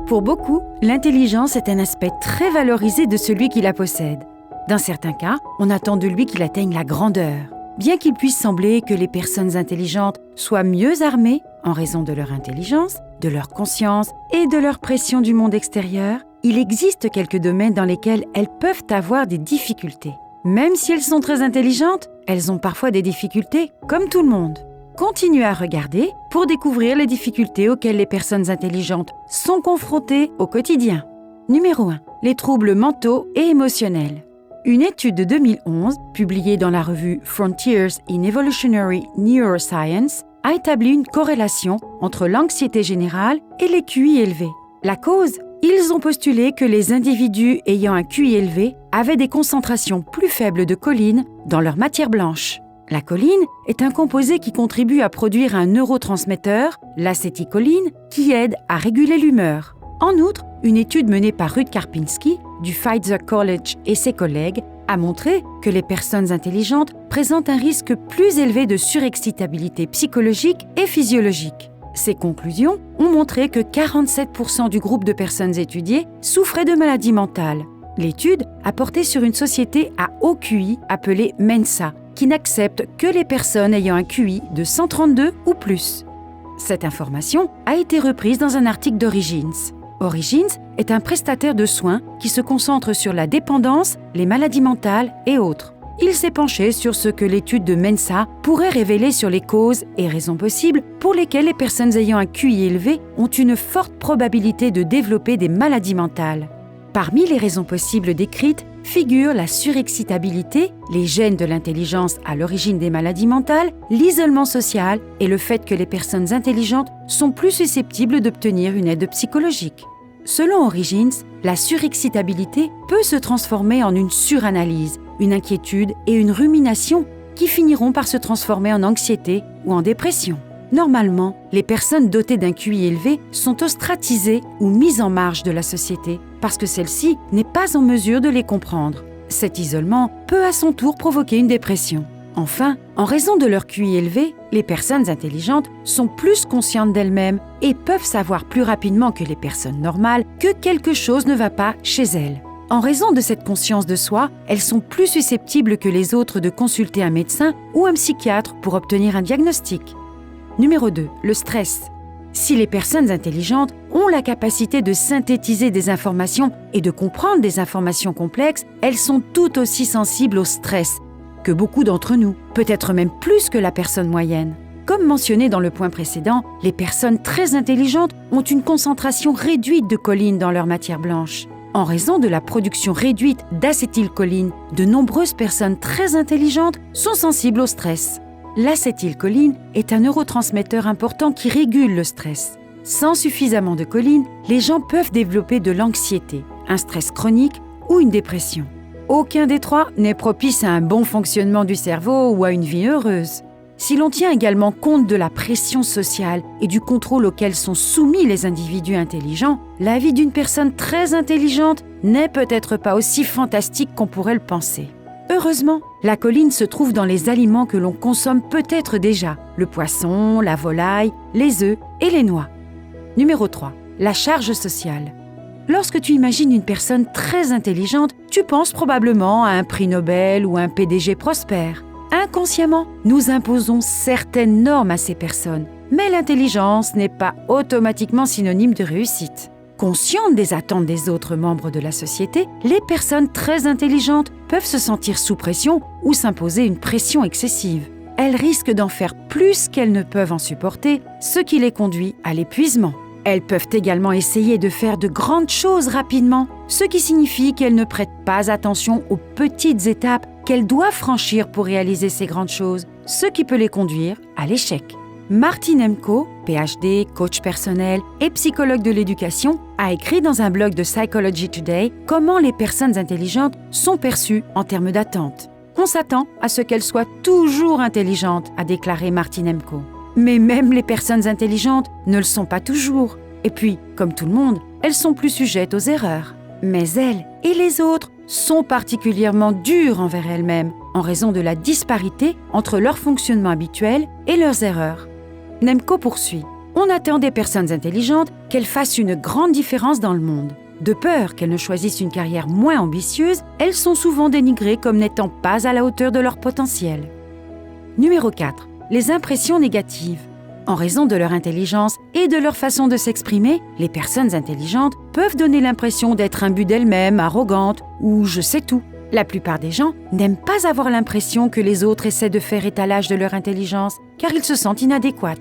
Pour beaucoup, l'intelligence est un aspect très valorisé de celui qui la possède. Dans certains cas, on attend de lui qu'il atteigne la grandeur. Bien qu'il puisse sembler que les personnes intelligentes soient mieux armées en raison de leur intelligence, de leur conscience et de leur pression du monde extérieur, il existe quelques domaines dans lesquels elles peuvent avoir des difficultés. Même si elles sont très intelligentes, elles ont parfois des difficultés, comme tout le monde. Continuez à regarder pour découvrir les difficultés auxquelles les personnes intelligentes sont confrontées au quotidien. Numéro 1. Les troubles mentaux et émotionnels. Une étude de 2011, publiée dans la revue Frontiers in Evolutionary Neuroscience, a établi une corrélation entre l'anxiété générale et les QI élevés. La cause ? Ils ont postulé que les individus ayant un QI élevé avaient des concentrations plus faibles de choline dans leur matière blanche. La choline est un composé qui contribue à produire un neurotransmetteur, l'acétylcholine, qui aide à réguler l'humeur. En outre, une étude menée par Ruth Karpinski du Pfizer College et ses collègues a montré que les personnes intelligentes présentent un risque plus élevé de surexcitabilité psychologique et physiologique. Ces conclusions ont montré que 47% du groupe de personnes étudiées souffraient de maladies mentales. L'étude a porté sur une société à haut QI appelée Mensa, qui n'accepte que les personnes ayant un QI de 132 ou plus. Cette information a été reprise dans un article d'Origins. Origins est un prestataire de soins qui se concentre sur la dépendance, les maladies mentales et autres. Il s'est penché sur ce que l'étude de Mensa pourrait révéler sur les causes et raisons possibles pour lesquelles les personnes ayant un QI élevé ont une forte probabilité de développer des maladies mentales. Parmi les raisons possibles décrites figurent la surexcitabilité, les gènes de l'intelligence à l'origine des maladies mentales, l'isolement social et le fait que les personnes intelligentes sont plus susceptibles d'obtenir une aide psychologique. Selon Origins, la surexcitabilité peut se transformer en une suranalyse, une inquiétude et une rumination qui finiront par se transformer en anxiété ou en dépression. Normalement, les personnes dotées d'un QI élevé sont ostracisées ou mises en marge de la société parce que celle-ci n'est pas en mesure de les comprendre. Cet isolement peut à son tour provoquer une dépression. Enfin, en raison de leur QI élevé, les personnes intelligentes sont plus conscientes d'elles-mêmes et peuvent savoir plus rapidement que les personnes normales que quelque chose ne va pas chez elles. En raison de cette conscience de soi, elles sont plus susceptibles que les autres de consulter un médecin ou un psychiatre pour obtenir un diagnostic. Numéro 2. Le stress. Si les personnes intelligentes ont la capacité de synthétiser des informations et de comprendre des informations complexes, elles sont tout aussi sensibles au stress que beaucoup d'entre nous, peut-être même plus que la personne moyenne. Comme mentionné dans le point précédent, les personnes très intelligentes ont une concentration réduite de choline dans leur matière blanche. En raison de la production réduite d'acétylcholine, de nombreuses personnes très intelligentes sont sensibles au stress. L'acétylcholine est un neurotransmetteur important qui régule le stress. Sans suffisamment de choline, les gens peuvent développer de l'anxiété, un stress chronique ou une dépression. Aucun des trois n'est propice à un bon fonctionnement du cerveau ou à une vie heureuse. Si l'on tient également compte de la pression sociale et du contrôle auquel sont soumis les individus intelligents, la vie d'une personne très intelligente n'est peut-être pas aussi fantastique qu'on pourrait le penser. Heureusement, la choline se trouve dans les aliments que l'on consomme peut-être déjà, le poisson, la volaille, les œufs et les noix. Numéro 3. La charge sociale. Lorsque tu imagines une personne très intelligente, tu penses probablement à un prix Nobel ou à un PDG prospère. Inconsciemment, nous imposons certaines normes à ces personnes, mais l'intelligence n'est pas automatiquement synonyme de réussite. Conscientes des attentes des autres membres de la société, les personnes très intelligentes peuvent se sentir sous pression ou s'imposer une pression excessive. Elles risquent d'en faire plus qu'elles ne peuvent en supporter, ce qui les conduit à l'épuisement. Elles peuvent également essayer de faire de grandes choses rapidement, ce qui signifie qu'elles ne prêtent pas attention aux petites étapes qu'elles doivent franchir pour réaliser ces grandes choses, ce qui peut les conduire à l'échec. Martin Nemko, PhD, coach personnel et psychologue de l'éducation, a écrit dans un blog de Psychology Today comment les personnes intelligentes sont perçues en termes d'attente. On s'attend à ce qu'elles soient toujours intelligentes, a déclaré Martin Nemko. Mais même les personnes intelligentes ne le sont pas toujours. Et puis, comme tout le monde, elles sont plus sujettes aux erreurs. Mais elles et les autres sont particulièrement dures envers elles-mêmes en raison de la disparité entre leur fonctionnement habituel et leurs erreurs. Nemko poursuit. On attend des personnes intelligentes qu'elles fassent une grande différence dans le monde. De peur qu'elles ne choisissent une carrière moins ambitieuse, elles sont souvent dénigrées comme n'étant pas à la hauteur de leur potentiel. Numéro 4. Les impressions négatives. En raison de leur intelligence et de leur façon de s'exprimer, les personnes intelligentes peuvent donner l'impression d'être imbues d'elles-mêmes, arrogantes ou je sais tout. La plupart des gens n'aiment pas avoir l'impression que les autres essaient de faire étalage de leur intelligence car ils se sentent inadéquats.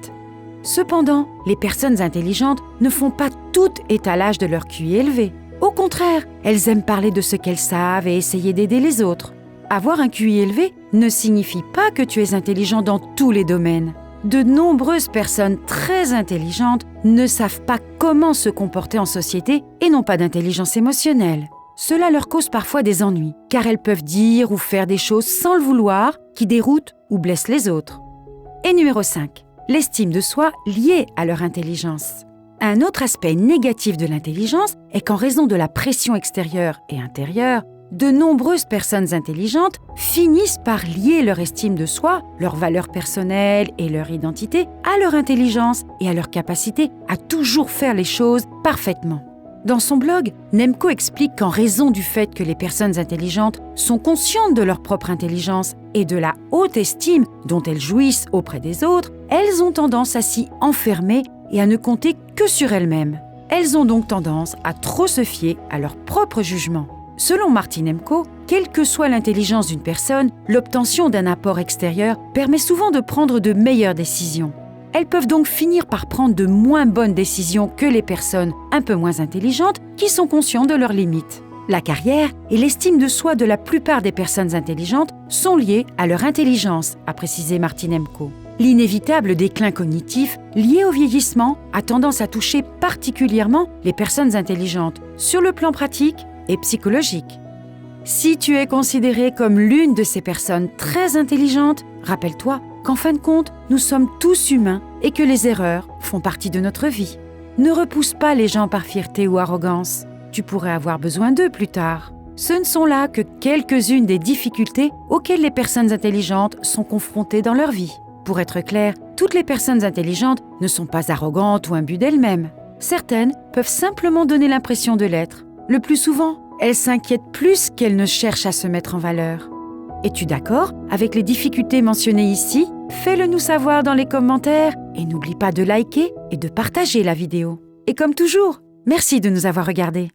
Cependant, les personnes intelligentes ne font pas tout étalage de leur QI élevé. Au contraire, elles aiment parler de ce qu'elles savent et essayer d'aider les autres. Avoir un QI élevé ne signifie pas que tu es intelligent dans tous les domaines. De nombreuses personnes très intelligentes ne savent pas comment se comporter en société et n'ont pas d'intelligence émotionnelle. Cela leur cause parfois des ennuis, car elles peuvent dire ou faire des choses sans le vouloir qui déroutent ou blessent les autres. Et numéro 5. L'estime de soi liée à leur intelligence. Un autre aspect négatif de l'intelligence est qu'en raison de la pression extérieure et intérieure, de nombreuses personnes intelligentes finissent par lier leur estime de soi, leurs valeurs personnelles et leur identité à leur intelligence et à leur capacité à toujours faire les choses parfaitement. Dans son blog, Nemco explique qu'en raison du fait que les personnes intelligentes sont conscientes de leur propre intelligence et de la haute estime dont elles jouissent auprès des autres, elles ont tendance à s'y enfermer et à ne compter que sur elles-mêmes. Elles ont donc tendance à trop se fier à leur propre jugement. Selon Martin Nemco, quelle que soit l'intelligence d'une personne, l'obtention d'un apport extérieur permet souvent de prendre de meilleures décisions. Elles peuvent donc finir par prendre de moins bonnes décisions que les personnes un peu moins intelligentes qui sont conscientes de leurs limites. La carrière et l'estime de soi de la plupart des personnes intelligentes sont liées à leur intelligence, a précisé Martin Nemco. L'inévitable déclin cognitif lié au vieillissement a tendance à toucher particulièrement les personnes intelligentes sur le plan pratique et psychologique. Si tu es considéré comme l'une de ces personnes très intelligentes, rappelle-toi qu'en fin de compte, nous sommes tous humains et que les erreurs font partie de notre vie. Ne repousse pas les gens par fierté ou arrogance. Tu pourrais avoir besoin d'eux plus tard. Ce ne sont là que quelques-unes des difficultés auxquelles les personnes intelligentes sont confrontées dans leur vie. Pour être clair, toutes les personnes intelligentes ne sont pas arrogantes ou imbues d'elles-mêmes. Certaines peuvent simplement donner l'impression de l'être. Le plus souvent, elles s'inquiètent plus qu'elles ne cherchent à se mettre en valeur. Es-tu d'accord avec les difficultés mentionnées ici ? Fais-le nous savoir dans les commentaires et n'oublie pas de liker et de partager la vidéo. Et comme toujours, merci de nous avoir regardés.